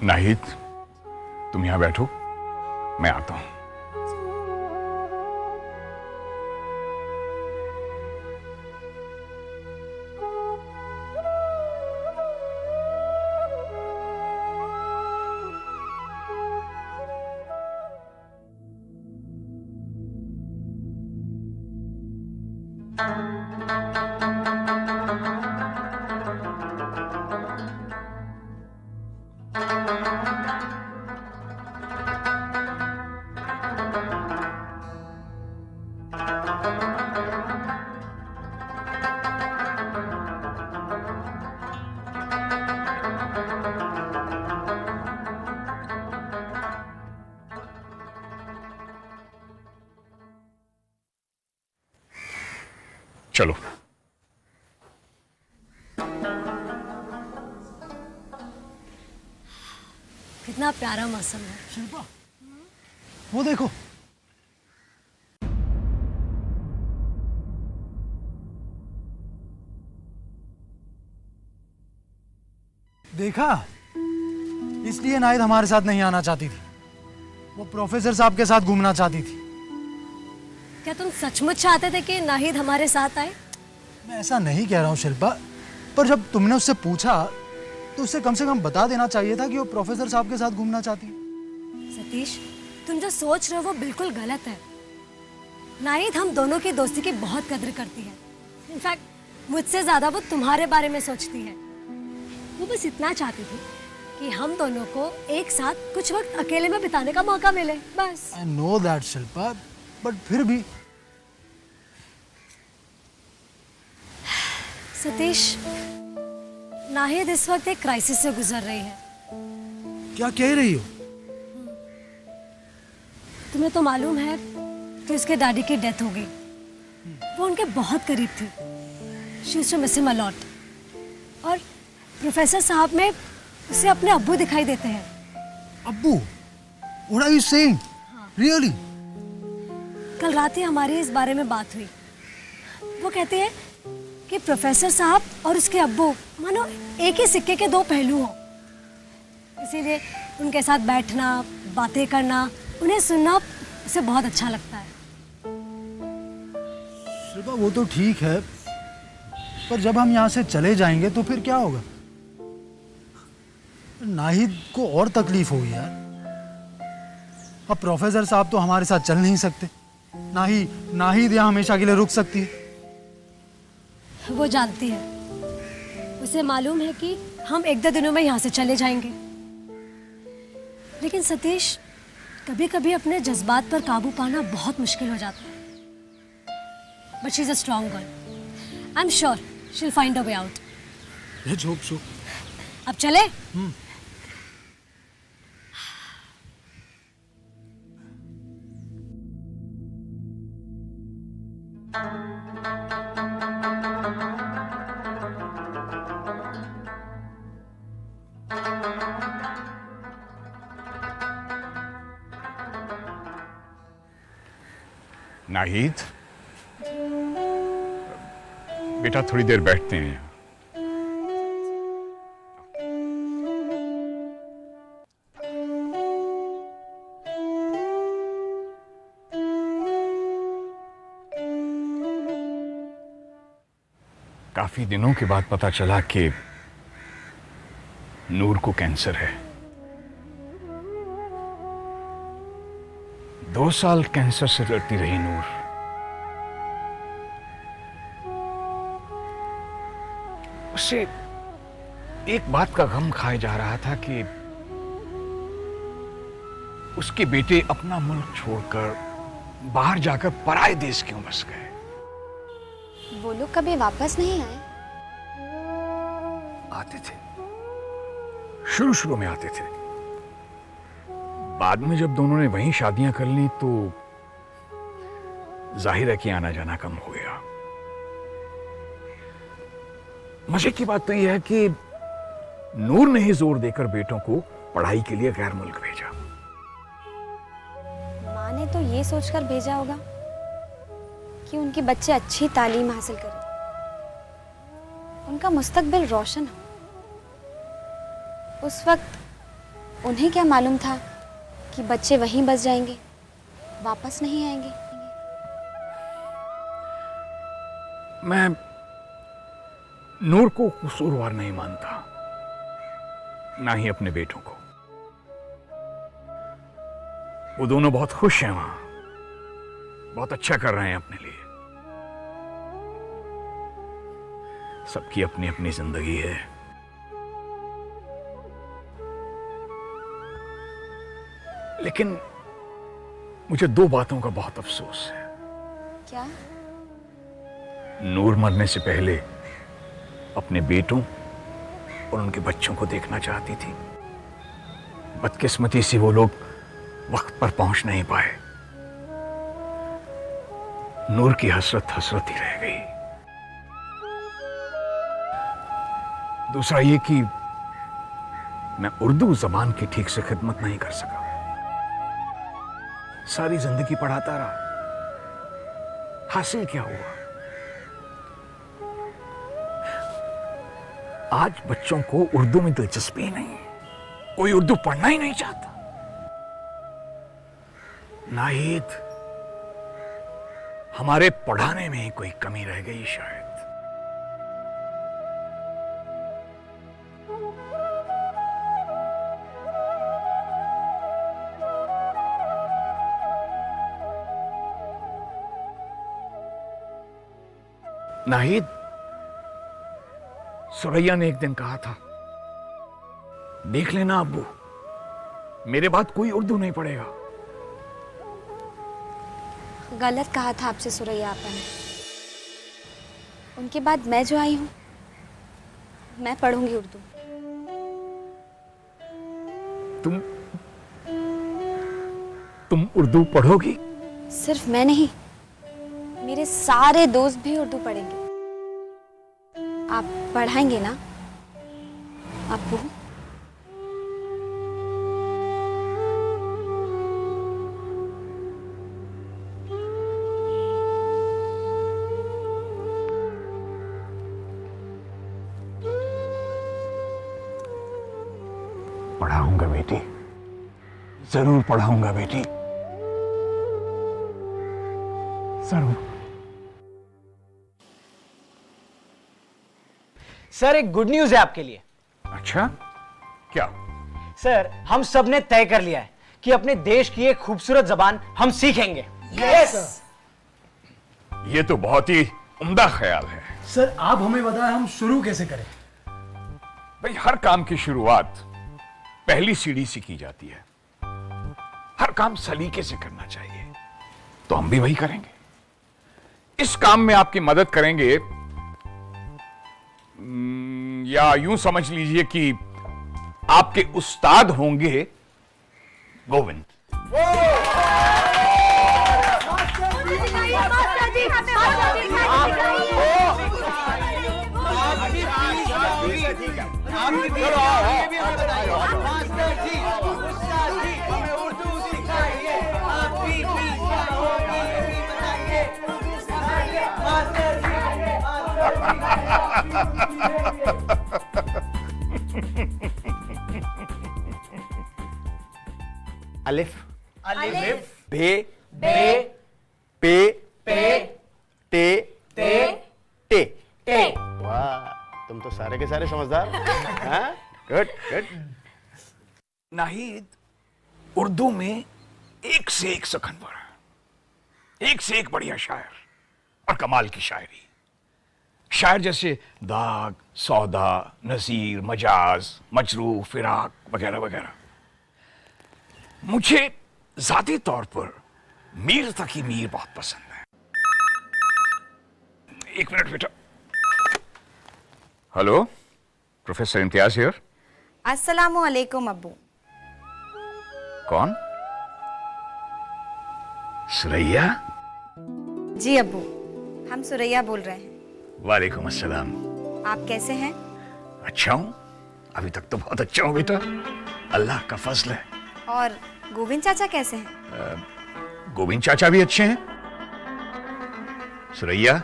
नाहिद, तुम यहां बैठो, मैं आता हूं। चलो। कितना प्यारा मौसम है। शिल्पा, वो देखो। देखा, इसलिए नाहिद हमारे साथ नहीं आना चाहती थी। वो प्रोफेसर साहब के साथ घूमना चाहती थी। क्या तुम सचमुच चाहते थे कि नाहिद हमारे साथ आए? मैं ऐसा नहीं कह रहा हूँ शिल्पा, पर जब तुमने उससे पूछा तो उसे कम से कम बता देना चाहिए था कि वो प्रोफेसर साहब के साथ घूमना चाहती है। सतीश, तुम जो सोच रहे हो वो बिल्कुल गलत है। नाहिद हम दोनों की दोस्ती की बहुत कद्र करती है। इनफैक्ट मुझसे ज्यादा वो तुम्हारे बारे में सोचती है। वो बस इतना चाहती थी कि हम दोनों को एक साथ कुछ वक्त अकेले में बिताने का मौका मिले, बस। I know that Shilpa, but फिर भी। सतीश, नाहिद इस वक्त एक क्राइसिस से गुजर रही है। क्या कह रही हो? तुम्हें तो मालूम है कि उसके डैडी की डेथ हो गई। वो उनके बहुत करीब थी। She used to miss him a lot. और प्रोफेसर साहब में उसे अपने अब्बू दिखाई देते हैं। अब्बू? What are you saying? Really? कल रात ही हमारी इस बारे में बात हुई। वो कहती है कि प्रोफेसर साहब और उसके अब्बू मानो एक ही सिक्के के दो पहलू हों। इसीलिए उनके साथ बैठना, बातें करना, उन्हें सुनना उसे बहुत अच्छा लगता है। शिल्पा, वो तो ठीक है, पर जब हम यहाँ से चले जाएंगे तो फिर क्या होगा? नाहिद को और तकलीफ होगी यार। अब प्रोफेसर साहब तो हमारे साथ चल नहीं सकते, नाहिद यहाँ हमेशा के लिए रुक सकती है। वो जानती है, उसे मालूम है कि हम एक दो दिनों में यहाँ से चले जाएंगे। लेकिन सतीश, कभी कभी अपने जज्बात पर काबू पाना बहुत मुश्किल हो जाता है। But she is a strong girl. I am sure she will find a way out. Let's hope so. अब चले? नाहिद, बेटा थोड़ी देर बैठते हैं। काफी दिनों के बाद पता चला कि नूर को कैंसर है। 2 साल कैंसर से लड़ती रही नूर। उसे एक बात का गम खाए जा रहा था कि उसके बेटे अपना मुल्क छोड़कर बाहर जाकर पराए देश क्यों बस गए। वो लोग कभी वापस नहीं आए? आते थे, शुरू में आते थे। बाद में जब दोनों ने वहीं शादियां कर ली तो जाहिर है कि आना जाना कम हो गया। मजे की बात तो यह है कि नूर ने ही जोर देकर बेटों को पढ़ाई के लिए गैर मुल्क भेजा। माँ ने तो ये सोचकर भेजा होगा कि उनके बच्चे अच्छी तालीम हासिल करें, उनका मुस्तकबिल रोशन हो। उस वक्त उन्हें क्या मालूम था कि बच्चे वहीं बस जाएंगे, वापस नहीं आएंगे। मैं नूर को कसूरवार नहीं मानता, ना ही अपने बेटों को। वो दोनों बहुत खुश हैं वहां, बहुत अच्छा कर रहे हैं अपने लिए। सबकी अपनी अपनी जिंदगी है। लेकिन मुझे दो बातों का बहुत अफसोस है। क्या? नूर मरने से पहले अपने बेटों और उनके बच्चों को देखना चाहती थी। बदकिस्मती से वो लोग वक्त पर पहुंच नहीं पाए। नूर की हसरत हसरत ही रह गई। दूसरा ये कि मैं उर्दू जबान की ठीक से खिदमत नहीं कर सका। सारी जिंदगी पढ़ाता रहा, हासिल क्या हुआ? आज बच्चों को उर्दू में दिलचस्पी ही नहीं है, कोई उर्दू पढ़ना ही नहीं चाहता। नाहिद, हमारे पढ़ाने में ही कोई कमी रह गई शायद। नाहिद, सुरैया ने एक दिन कहा था, देख लेना अब्बू, मेरे बाद कोई उर्दू नहीं पढ़ेगा। गलत कहा था आपसे सुरैया आपा ने। उनके बाद मैं जो आई हूँ, मैं पढ़ूंगी उर्दू। तुम उर्दू पढ़ोगी? सिर्फ मैं नहीं, मेरे सारे दोस्त भी उर्दू पढ़ेंगे। आप पढ़ाएंगे ना अब्बू? पढ़ाऊंगा बेटी, जरूर पढ़ाऊंगा बेटी, जरूर। सर, एक गुड न्यूज है आपके लिए। अच्छा, क्या? सर, हम सब ने तय कर लिया है कि अपने देश की एक खूबसूरत जबान हम सीखेंगे। यस ये तो बहुत ही उम्दा ख्याल है। सर, आप हमें बताएं हम शुरू कैसे करें? भाई, हर काम की शुरुआत पहली सीढ़ी से की जाती है। हर काम सलीके से करना चाहिए, तो हम भी वही करेंगे। इस काम में आपकी मदद करेंगे, या यूं समझ लीजिए कि आपके उस्ताद होंगे गोविंद। अलिफ, अलिफ, बे, बे, पे, पे, ते, ते, टे। टे। वाह, तुम तो सारे के सारे समझदार। हाँ? Good good. नाहिद, उर्दू में एक से एक सखनवर, एक से एक बढ़िया शायर और कमाल की शायरी। शायर जैसे दाग, सौदा, नजीर, मजाज, मजरू, फिराक वगैरह वगैरह। मुझे जाती तौर पर मीर तकी मीर बहुत पसंद है। एक मिनट बेटा। Hello, professor Imtiaz here. अस्सलामु अलैकुम अब्बू। कौन? सुरैया? जी अब्बू, हम सुरैया बोल रहे हैं। वालेकुम अस्सलाम। आप कैसे हैं? अच्छा हूं, अभी तक तो बहुत अच्छा हूं बेटा, अल्लाह का फजल है। और गोविंद चाचा कैसे हैं? गोविंद चाचा भी अच्छे हैं। सुरैया,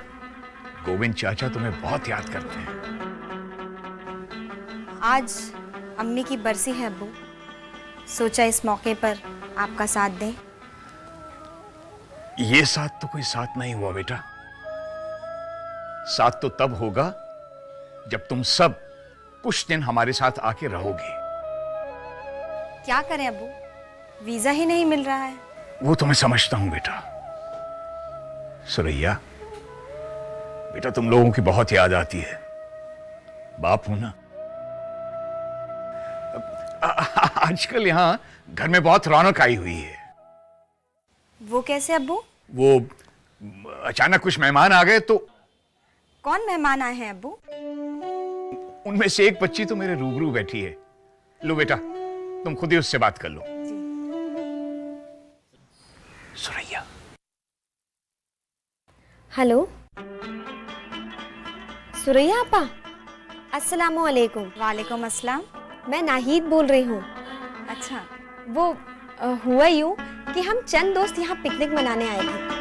गोविंद चाचा तुम्हें बहुत याद करते हैं। आज अम्मी की बरसी है अब्बू, सोचा इस मौके पर आपका साथ दें। ये साथ तो कोई साथ नहीं हुआ बेटा। साथ तो तब होगा जब तुम सब कुछ दिन हमारे साथ आके रहोगे। क्या करें अब्बू, वीजा ही नहीं मिल रहा है। वो तो मैं समझता हूं बेटा। सुरैया बेटा, तुम लोगों की बहुत याद आती है। बाप हूं ना। आजकल यहां घर में बहुत रौनक आई हुई है। वो कैसे अब्बू? वो अचानक कुछ मेहमान आ गए तो कौन मेहमान आए हैं अब्बू? उनमें से एक बच्ची तो मेरे रूबरू बैठी है। लो बेटा, तुम खुद ही उससे बात कर लो। सुरैया। हेलो सुरैया आपा, अस्सलामु अलैकुम। वालेकुम अस्सलाम। मैं नाहिद बोल रही हूँ। अच्छा, वो हुआ यूँ कि हम चंद दोस्त यहाँ पिकनिक मनाने आए थे।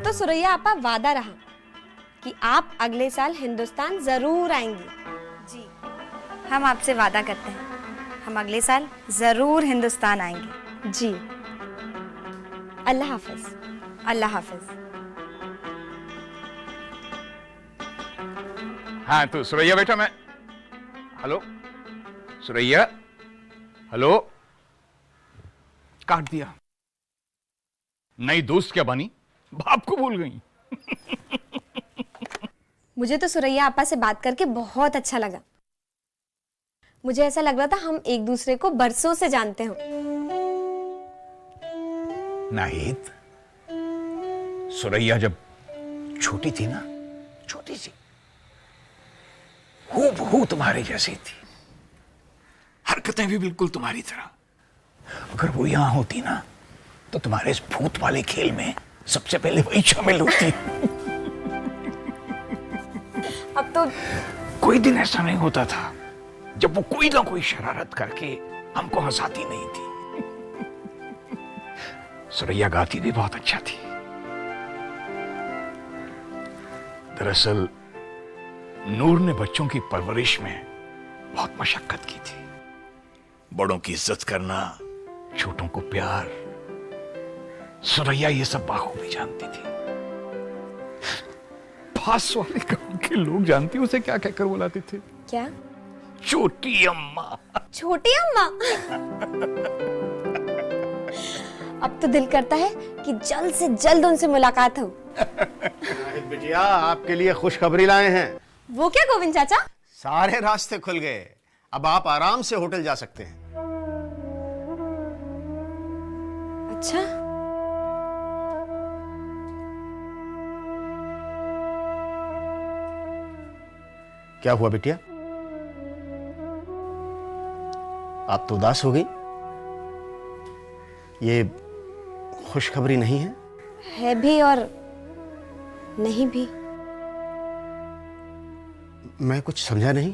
तो सुरैया आपा, वादा रहा कि आप अगले साल हिंदुस्तान जरूर आएंगी। जी हम आपसे वादा करते हैं, हम अगले साल जरूर हिंदुस्तान आएंगे। जी, अल्लाह हाफिज। अल्लाह हाफिज। हाँ तो सुरैया बेटा, मैं हेलो सुरैया, हेलो। काट दिया। नई दोस्त क्या बनी, बाप को भूल गई। मुझे तो सुरैया आपा से बात करके बहुत अच्छा लगा। मुझे ऐसा लग रहा था हम एक दूसरे को बरसों से जानते हो। नाहिद, सुरैया जब छोटी थी ना, छोटी सी, हूबहू तुम्हारे जैसी थी। हरकतें भी बिल्कुल तुम्हारी तरह। अगर वो यहां होती ना तो तुम्हारे इस भूत वाले खेल में सबसे पहले वही शामिल होती। अब तो कोई दिन ऐसा नहीं होता था जब वो कोई ना कोई शरारत करके हमको हंसाती नहीं थी। सुरैया गाती भी बहुत अच्छा थी। दरअसल नूर ने बच्चों की परवरिश में बहुत मशक्कत की थी। बड़ों की इज्जत करना, छोटों को प्यार, सुरैया ये सब बाखूबी जानती थी। पास वाले गांव के लोग जानती उसे क्या कहकर बुलाते थे? क्या? छोटी अम्मा। छोटी अम्मा। अब तो दिल करता है कि जल्द से जल्द उनसे मुलाकात हो। बिटिया, आपके लिए खुशखबरी लाए हैं। वो क्या गोविंद चाचा? सारे रास्ते खुल गए, अब आप आराम से होटल जा सकते हैं। अच्छा, क्या हुआ बिटिया, आप तो उदास हो गई? ये खुशखबरी नहीं है? है भी और नहीं भी। मैं कुछ समझा नहीं।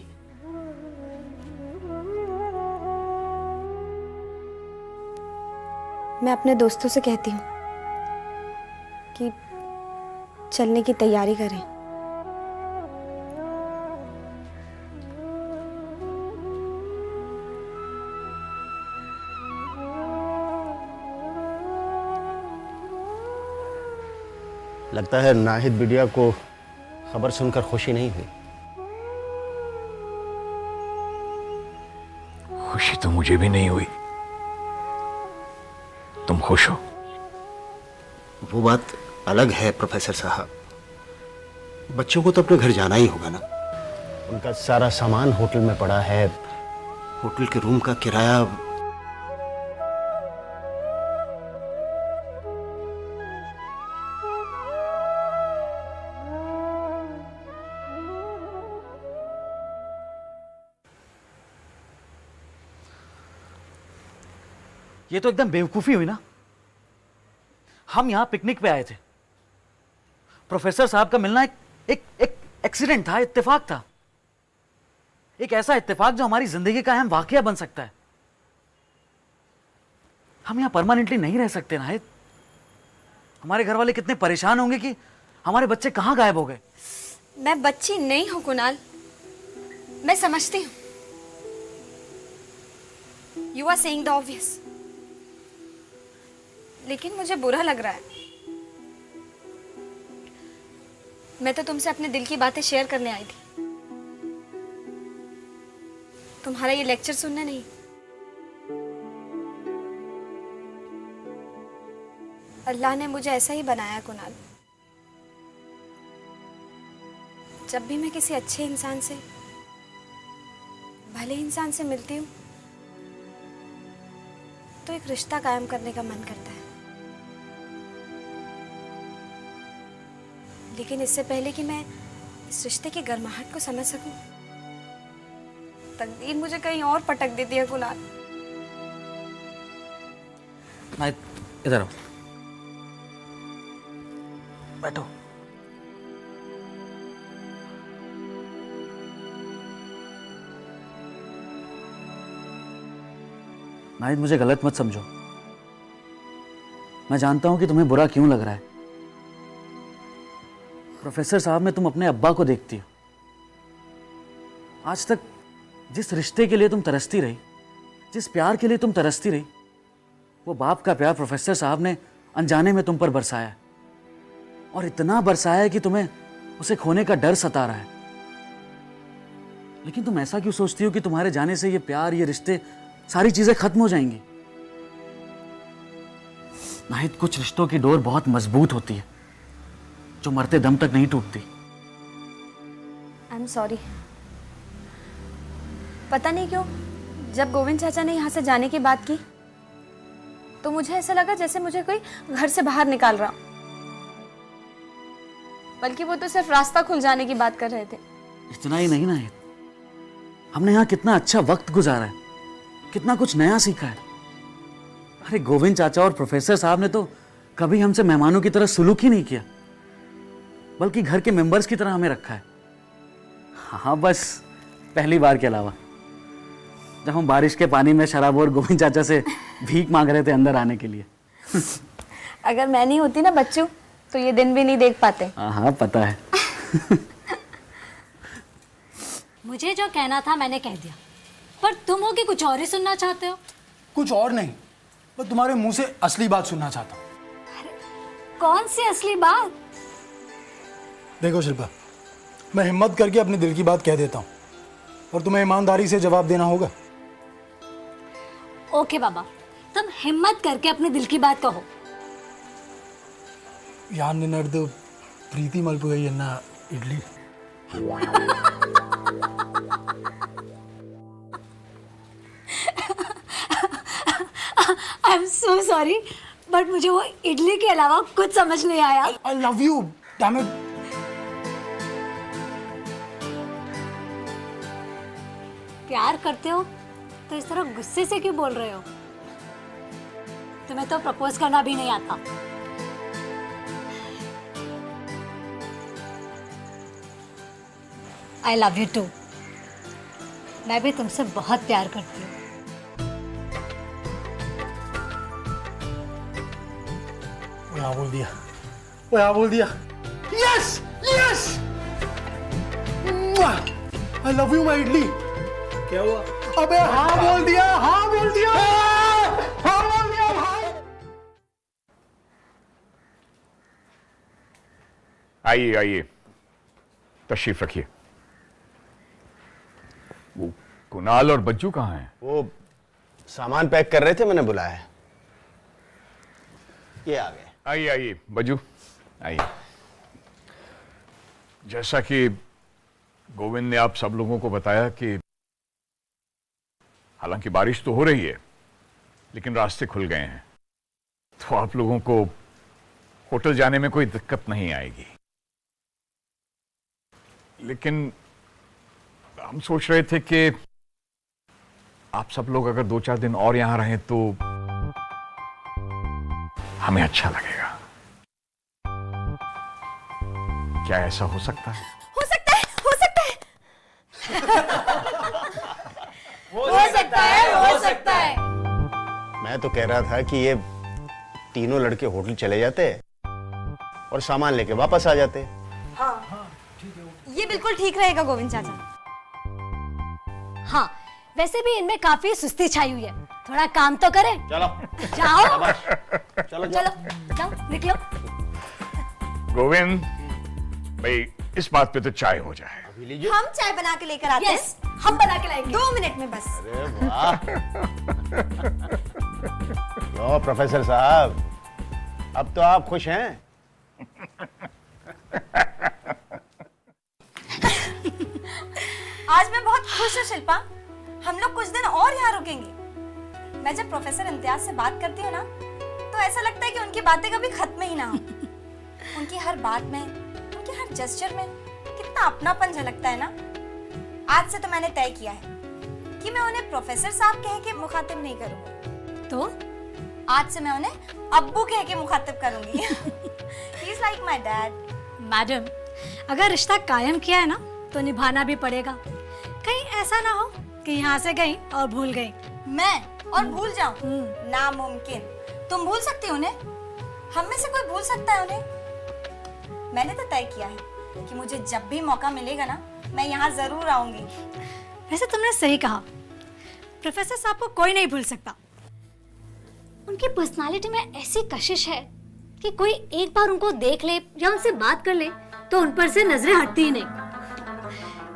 मैं अपने दोस्तों से कहती हूँ कि चलने की तैयारी करें। लगता है नाहिद बिटिया को खबर सुनकर खुशी नहीं हुई। खुशी तो मुझे भी नहीं हुई। तुम खुश हो? वो बात अलग है प्रोफेसर साहब, बच्चों को तो अपने घर जाना ही होगा ना। उनका सारा सामान होटल में पड़ा है, होटल के रूम का किराया। ये तो एकदम बेवकूफी हुई ना। हम यहाँ पिकनिक पे आए थे। प्रोफेसर साहब का मिलना एक एक्सीडेंट था, इत्तेफाक था, एक ऐसा इत्तेफाक जो हमारी जिंदगी का अहम वाकया बन सकता है। हम यहाँ परमानेंटली नहीं रह सकते नाहिद। हमारे घर वाले कितने परेशान होंगे कि हमारे बच्चे कहाँ गायब हो गए। मैं बच्ची नहीं हूं कुणाल, मैं समझती हूँ। You are saying the obvious, लेकिन मुझे बुरा लग रहा है। मैं तो तुमसे अपने दिल की बातें शेयर करने आई थी, तुम्हारा ये लेक्चर सुनने नहीं। अल्लाह ने मुझे ऐसा ही बनाया कुणाल। जब भी मैं किसी अच्छे इंसान से, भले इंसान से मिलती हूँ तो एक रिश्ता कायम करने का मन करता है, लेकिन इससे पहले कि मैं इस रिश्ते की गर्माहट को समझ सकूं, तकदीर मुझे कहीं और पटक देती है कुणाल। नाहिद, इधर आओ, बैठो। नाहिद, मुझे गलत मत समझो। मैं जानता हूं कि तुम्हें बुरा क्यों लग रहा है। प्रोफेसर साहब में तुम अपने अब्बा को देखती हो। आज तक जिस रिश्ते के लिए तुम तरसती रही, जिस प्यार के लिए तुम तरसती रही, वो बाप का प्यार प्रोफेसर साहब ने अनजाने में तुम पर बरसाया, और इतना बरसाया है कि तुम्हें उसे खोने का डर सता रहा है। लेकिन तुम ऐसा क्यों सोचती हो कि तुम्हारे जाने से ये प्यार, ये रिश्ते, सारी चीजें खत्म हो जाएंगी? नाहिद, कुछ रिश्तों की डोर बहुत मजबूत होती है जो मरते दम तक नहीं टूटती। I am sorry. पता नहीं क्यों जब गोविंद चाचा ने यहाँ से जाने की बात की तो मुझे ऐसा लगा जैसे मुझे कोई घर से बाहर निकाल रहा, बल्कि वो तो सिर्फ रास्ता खुल जाने की बात कर रहे थे। इतना ही नहीं नाहिद, हमने यहाँ कितना अच्छा वक्त गुजारा है, कितना कुछ नया सीखा है। अरे गोविंद चाचा और प्रोफेसर साहब ने तो कभी हमसे मेहमानों की तरह सुलूक ही नहीं किया, बल्कि घर के मेंबर्स की तरह हमें रखा है। हाँ, बस पहली बार के अलावा, जब हम बारिश के पानी में शराब और गोविंद चाचा से भीख मांग रहे थे अंदर आने के लिए। अगर मैं नहीं होती ना बच्चों, तो ये दिन भी नहीं देख पाते। हाँ, पता है। मुझे जो कहना था मैंने कह दिया, पर तुम हो कि कुछ और ही सुनना चाहते हो? कुछ और नहीं, मैं तुम्हारे मुंह से असली बात सुनना चाहता हूँ। कौन सी असली बात? देखो शिल्पा, मैं हिम्मत करके अपने दिल की बात कह देता हूँ और तुम्हें ईमानदारी से जवाब देना होगा। ओके बाबा, तुम हिम्मत करके अपने दिल की बात कहो। यार निनर्द प्रीति मलपुगई अन्ना idli. I am so sorry, but मुझे वो इडली के अलावा कुछ समझ नहीं आया। I love you, damn it. प्यार करते हो तो इस तरह गुस्से से क्यों बोल रहे हो? तुम्हें तो प्रपोज करना भी नहीं आता। I love you too. मैं भी तुमसे बहुत प्यार करती हूँ। वो यहाँ बोल दिया, वो यहाँ बोल दिया। Yes yes, I love you माई इडली। क्या हुआ? अबे हाँ बोल दिया, हाँ बोल दिया, हाँ बोल दिया भाई। आइए आइए, तशरीफ रखिए। वो कुणाल और बच्चू कहाँ हैं? वो सामान पैक कर रहे थे, मैंने बुलाया है। ये आ गए। आइए आइए बज्जू, आइए। जैसा कि गोविंद ने आप सब लोगों को बताया कि हालांकि बारिश तो हो रही है, लेकिन रास्ते खुल गए हैं, तो आप लोगों को होटल जाने में कोई दिक्कत नहीं आएगी। लेकिन हम सोच रहे थे कि आप सब लोग अगर 2-4 दिन और यहां रहें तो हमें अच्छा लगेगा। क्या ऐसा हो सकता है? हो सकता है, हो सकता है। हो सकता है। मैं तो कह रहा था कि ये तीनों लड़के होटल चले जाते और सामान लेके वापस आ जाते। ये बिल्कुल ठीक रहेगा गोविंद चाचा। हाँ, वैसे भी इनमें काफी सुस्ती छाई हुई है, थोड़ा काम तो करें। चलो जाओ चलो चलो जाओ, निकलो। गोविंद भाई, इस बात पे तो चाय हो जाए। हम चाय बना के लेकर आते यस, हम बना के लाएंगे। 2 मिनट में बस। अरे वाह। लो प्रोफेसर साहब, अब तो आप खुश हैं? आज मैं बहुत खुश हूँ शिल्पा। हम लोग कुछ दिन और यहाँ रुकेंगे। मैं जब प्रोफेसर इम्तियाज से बात करती हूँ ना, तो ऐसा लगता है कि उनकी बातें कभी खत्म ही ना हो। उनकी हर बात में, उनके हर जेस्चर में कितना अपनापन झलकता है ना। आज से तो मैंने तय किया है कि मैं उन्हें प्रोफेसर साहब कह के मुखातिब नहीं करूंगी। तो आज से मैं उन्हें अब्बू कह के मुखातिब करूंगी। He is like my dad. Madam, अगर रिश्ता कायम किया है ना, तो निभाना भी पड़ेगा। कहीं ऐसा ना हो कि यहाँ से गई और भूल गई। मैं और भूल जाऊं? नामुमकिन। तुम भूल सकती हो उन्हें? हम में से कोई भूल सकता है उन्हें? मैंने तो तय किया है कि मुझे जब भी मौका मिलेगा ना, मैं यहाँ जरूर आऊंगी। वैसे तुमने सही कहा, प्रोफेसर साहब को कोई नहीं भूल सकता। उनकी पर्सनालिटी में ऐसी कशिश है कि कोई एक बार उनको देख ले या उनसे बात कर ले तो उन पर से नजरें हटती ही नहीं।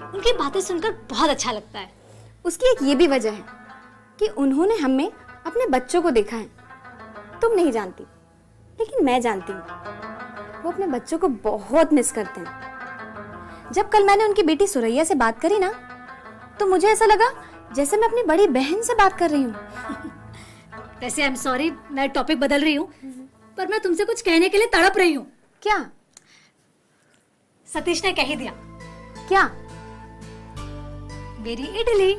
उनकी बातें सुनकर बहुत अच्छा लगता है। उसकी एक ये भी वजह है कि उन्होंने हम में अपने बच्चों को देखा है। तुम नहीं जानती, लेकिन मैं जानती हूँ। वो अपने बच्चों को बहुत मिस करते हैं। जब कल मैंने उनकी बेटी सुरैया से बात करी ना, तो मुझे ऐसा लगा जैसे मैं अपनी बड़ी बहन से बात कर रही हूँ। वैसे आई एम सॉरी, मैं टॉपिक बदल रही हूँ, पर मैं तुमसे कुछ कहने के लिए तड़प रही हूँ। क्या? सतीश ने कह ही दिया। क्या? मेरी इडली।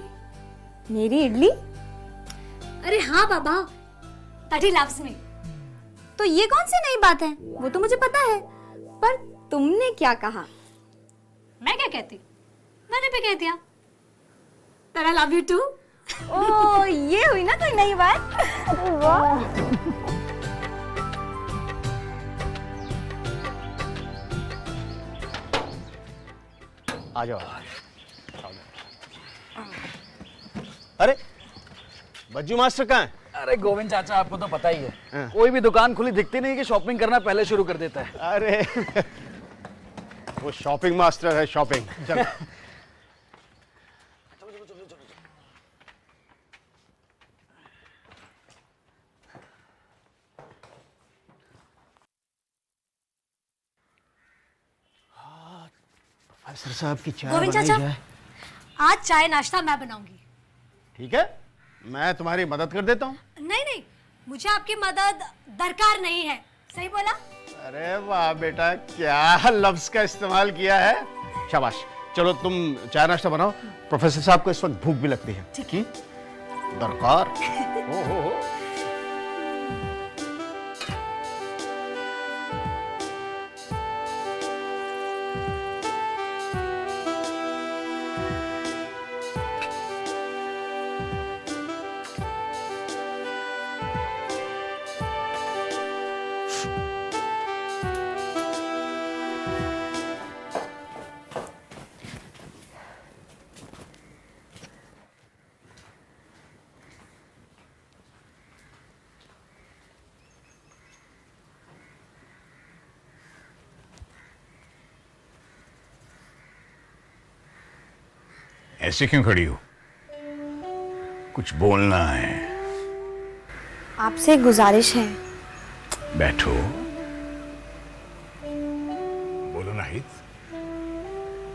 मेरी इडली? अरे हाँ बाबा, दैट ही लव्स मी। तो ये कौन सी नई बात है? वो तो मुझे पता है, पर तुमने क्या कहा? मैं क्या कहती? मैंने भी कह दिया that I love you too। ओ, ये हुई ना कोई नई बात। वाह। आ जाओ। अरे बज्जू मास्टर कहाँ है? अरे गोविंद चाचा, आपको तो पता ही है, कोई भी दुकान खुली दिखती नहीं कि शॉपिंग करना पहले शुरू कर देता है। अरे वो शॉपिंग मास्टर है, शॉपिंग। चल। प्रोफेसर साहब की चाय गोविंद बनाई चाचा, जाए। आज चाय नाश्ता मैं बनाऊंगी। ठीक है, मैं तुम्हारी मदद कर देता हूँ। नहीं नहीं, मुझे आपकी मदद दरकार नहीं है। सही बोला? अरे वाह बेटा, क्या लफ्ज का इस्तेमाल किया है। शाबाश। चलो तुम चाय नाश्ता बनाओ, प्रोफेसर साहब को इस वक्त भूख भी लगती है। ठीक है। दरकार। हो। ऐसे क्यों खड़ी हो? कुछ बोलना है। आपसे एक गुजारिश है। बैठो। बोलो नाहिद।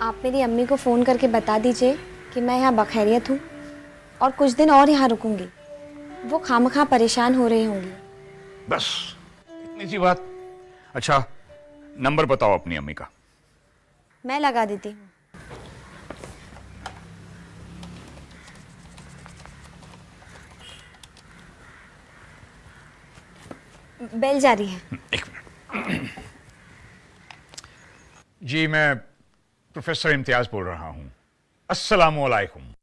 आप मेरी अम्मी को फोन करके बता दीजिए कि मैं यहाँ बखैरियत हूँ और कुछ दिन और यहाँ रुकूंगी। वो खामखा परेशान हो रही होंगी। बस इतनी सी बात। अच्छा, नंबर बताओ अपनी अम्मी का। मैं लगा देती हूँ। बेल जारी है। एक मिनट। जी मैं प्रोफेसर इम्तियाज बोल रहा हूं। अस्सलामुअलैकुम।